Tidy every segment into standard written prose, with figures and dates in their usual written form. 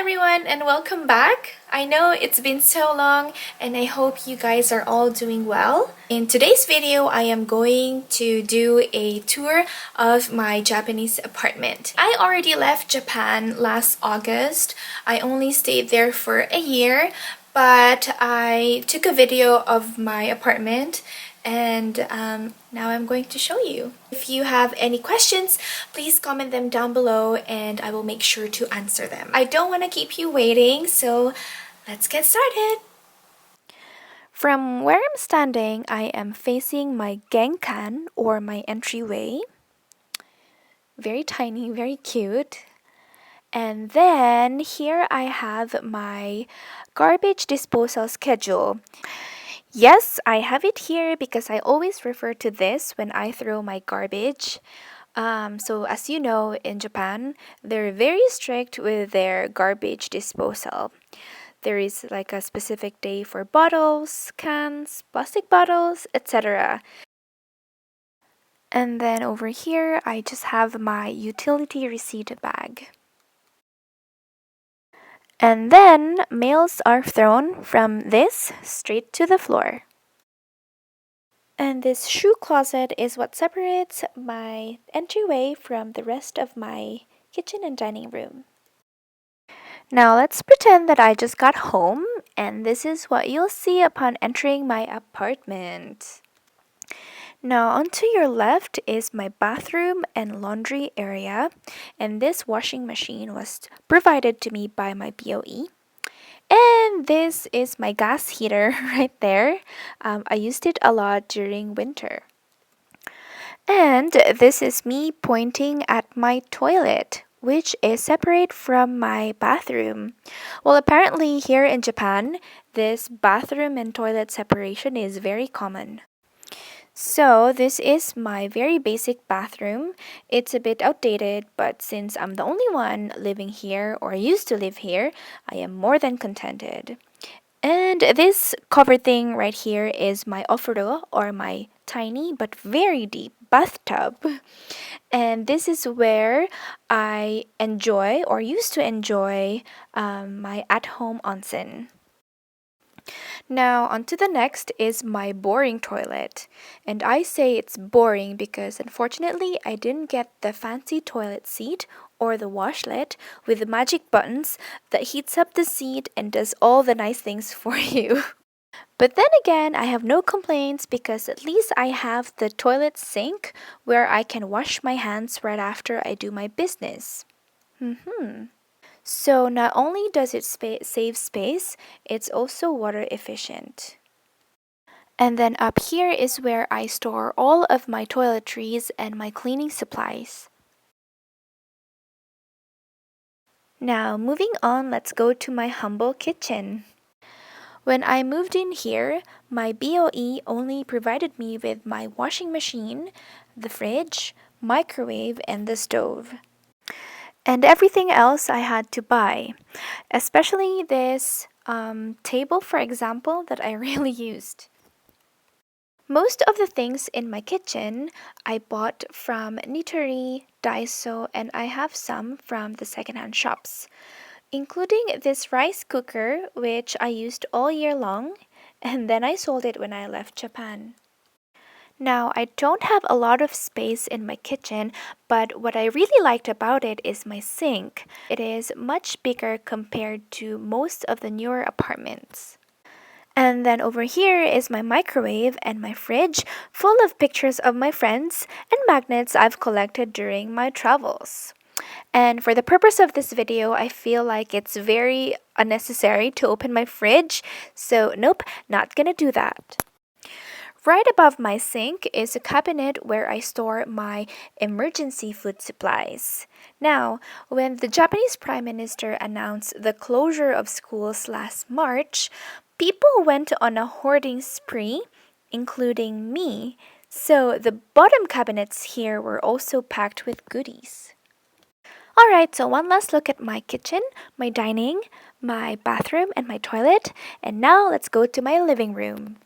everyone and welcome back. I know it's been so long and I hope you guys are all doing well. In today's video, I am going to do a tour of my Japanese apartment. I already left Japan last August. I only stayed there for a year, but I took a video of my apartment and now I'm going to show you. If you have any questions, please comment them down below and I will make sure to answer them. I don't want to keep you waiting, so let's get started. From where I'm standing, I am facing my genkan or my entryway. Very tiny, very cute. And then here I have my garbage disposal schedule. Yes, I have it here because I always refer to this when I throw my garbage. So as you know, in Japan, they're very strict with their garbage disposal. There is like a specific day for bottles, cans, plastic bottles, etc. And then over here, I just have my utility receipt bag. And then mails are thrown from this straight to the floor. And this shoe closet is what separates my entryway from the rest of my kitchen and dining room. Now let's pretend that I just got home and this is what you'll see upon entering my apartment. Now onto your left is my bathroom and laundry area, and this washing machine was provided to me by my BOE. And this is my gas heater right there. I used it a lot during winter. And this is me pointing at my toilet, which is separate from my bathroom. Well, apparently here in Japan, this bathroom and toilet separation is very common. So this is my very basic bathroom. It's a bit outdated, but since I'm the only one living here or used to live here, I am more than contented. And this covered thing right here is my ofuro, or my tiny but very deep bathtub. And this is where I enjoy or used to enjoy my at-home onsen. Now, onto the next is my boring toilet. And I say it's boring because unfortunately I didn't get the fancy toilet seat or the washlet with the magic buttons that heats up the seat and does all the nice things for you. But then again, I have no complaints because at least I have the toilet sink where I can wash my hands right after I do my business. So not only does it save space, it's also water efficient. And then up here is where I store all of my toiletries and my cleaning supplies. Now moving on, let's go to my humble kitchen. When I moved in here, my BOE only provided me with my washing machine, the fridge, microwave, and the stove. And everything else I had to buy, especially this table, for example, that I really used. Most of the things in my kitchen I bought from Nitori, Daiso, and I have some from the secondhand shops, including this rice cooker, which I used all year long, and then I sold it when I left Japan. Now, I don't have a lot of space in my kitchen, but what I really liked about it is my sink. It is much bigger compared to most of the newer apartments. And then over here is my microwave and my fridge full of pictures of my friends and magnets I've collected during my travels. And for the purpose of this video, I feel like it's very unnecessary to open my fridge, so nope, not gonna do that. Right above my sink is a cabinet where I store my emergency food supplies. Now, when the Japanese Prime Minister announced the closure of schools last March, people went on a hoarding spree, including me, so the bottom cabinets here were also packed with goodies. Alright, so one last look at my kitchen, my dining, my bathroom, and my toilet, and now let's go to my living room.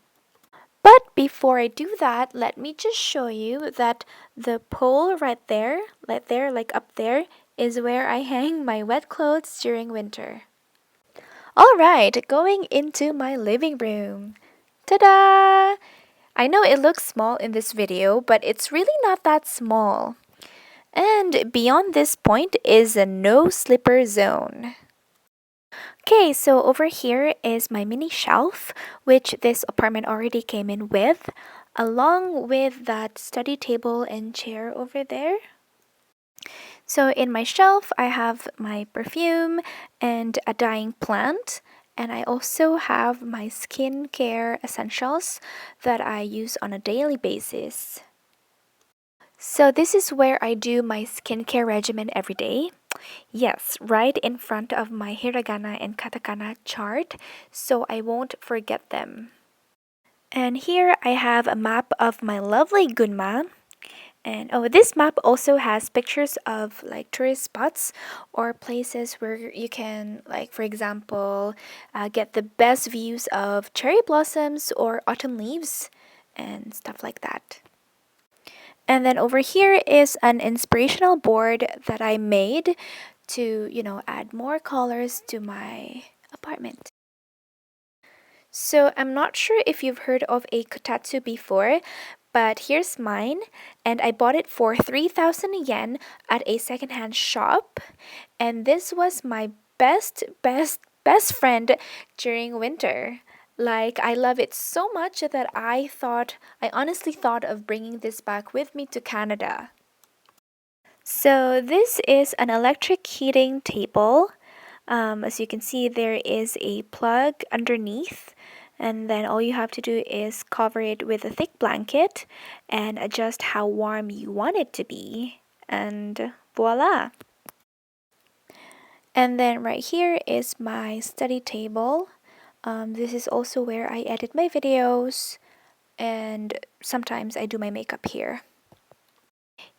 But before I do that, let me just show you that the pole right there, like up there, is where I hang my wet clothes during winter. Alright, going into my living room. Ta-da! I know it looks small in this video, but it's really not that small. And beyond this point is a no slipper zone. Okay, so over here is my mini shelf, which this apartment already came in with, along with that study table and chair over there. So in my shelf, I have my perfume and a dying plant, and I also have my skincare essentials that I use on a daily basis. So this is where I do my skincare regimen every day. Yes, right in front of my hiragana and katakana chart, so I won't forget them. And here I have a map of my lovely Gunma. And oh, this map also has pictures of like tourist spots or places where you can, like, for example, get the best views of cherry blossoms or autumn leaves and stuff like that. And then over here is an inspirational board that I made to, add more colors to my apartment. So I'm not sure if you've heard of a kotatsu before, but here's mine, and I bought it for 3,000 yen at a secondhand shop, and this was my best friend during winter. Like, I love it so much that I honestly thought of bringing this back with me to Canada. So this is an electric heating table. As you can see, there is a plug underneath, and then all you have to do is cover it with a thick blanket and adjust how warm you want it to be, and voila! And then right here is my study table. This is also where I edit my videos, and sometimes I do my makeup here.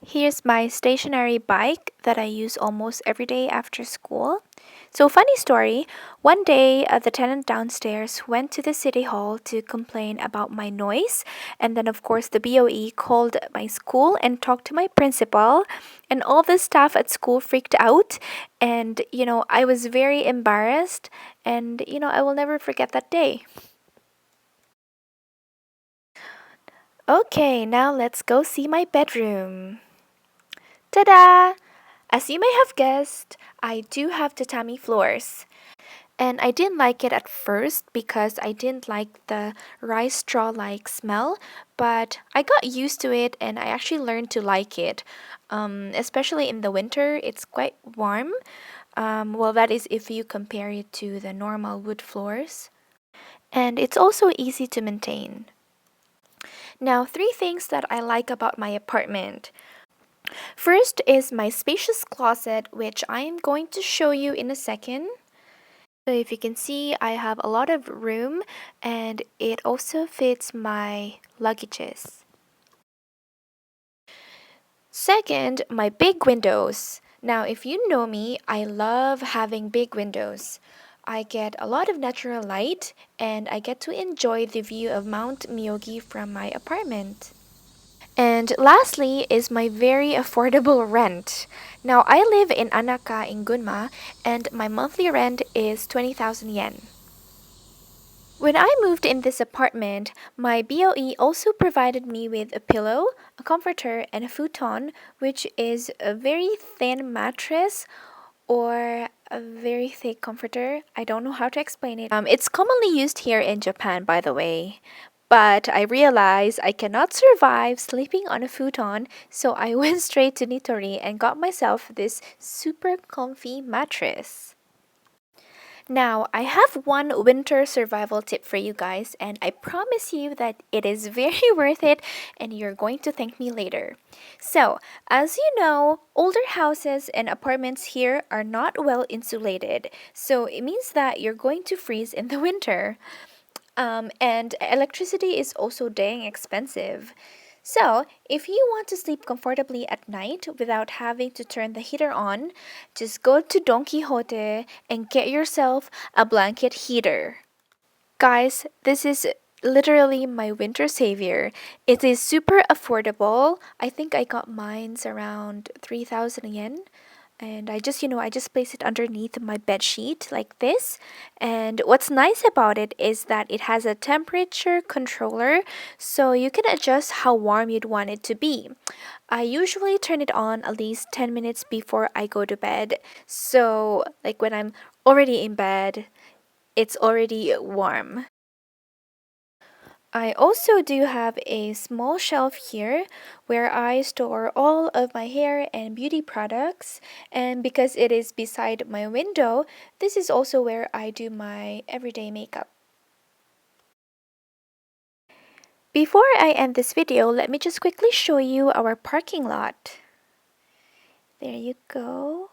Here's my stationary bike that I use almost every day after school. So, funny story, one day the tenant downstairs went to the city hall to complain about my noise, and then, of course, the BOE called my school and talked to my principal, and all the staff at school freaked out. And, I was very embarrassed, and, I will never forget that day. Okay, now let's go see my bedroom. Ta-da! As you may have guessed, I do have tatami floors. And I didn't like it at first because I didn't like the rice straw-like smell, but I got used to it and I actually learned to like it. Especially in the winter, it's quite warm. Well, that is if you compare it to the normal wood floors. And it's also easy to maintain. Now, 3 things that I like about my apartment. First is my spacious closet, which I am going to show you in a second. So if you can see, I have a lot of room and it also fits my luggages. Second, my big windows. Now, if you know me, I love having big windows. I get a lot of natural light and I get to enjoy the view of Mount Miyogi from my apartment. And lastly is my very affordable rent. Now, I live in Anaka in Gunma, and my monthly rent is 20,000 yen. When I moved in this apartment, my BOE also provided me with a pillow, a comforter, and a futon, which is a very thin mattress or a very thick comforter. I don't know how to explain it. It's commonly used here in Japan, by the way. But I realized I cannot survive sleeping on a futon, so I went straight to Nitori and got myself this super comfy mattress. Now, I have one winter survival tip for you guys, and I promise you that it is very worth it and you're going to thank me later. So, as you know, older houses and apartments here are not well insulated, so it means that you're going to freeze in the winter. And electricity is also dang expensive. So, if you want to sleep comfortably at night without having to turn the heater on, just go to Don Quixote and get yourself a blanket heater. Guys, this is literally my winter savior. It is super affordable. I think I got mine's around 3,000 yen. And I just place it underneath my bed sheet like this. And what's nice about it is that it has a temperature controller, so you can adjust how warm you'd want it to be. I usually turn it on at least 10 minutes before I go to bed. So, like when I'm already in bed, it's already warm. I also do have a small shelf here where I store all of my hair and beauty products, and because it is beside my window, this is also where I do my everyday makeup. Before I end this video, let me just quickly show you our parking lot. There you go.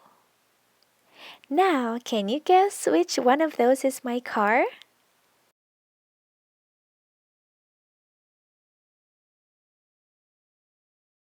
Now, can you guess which one of those is my car?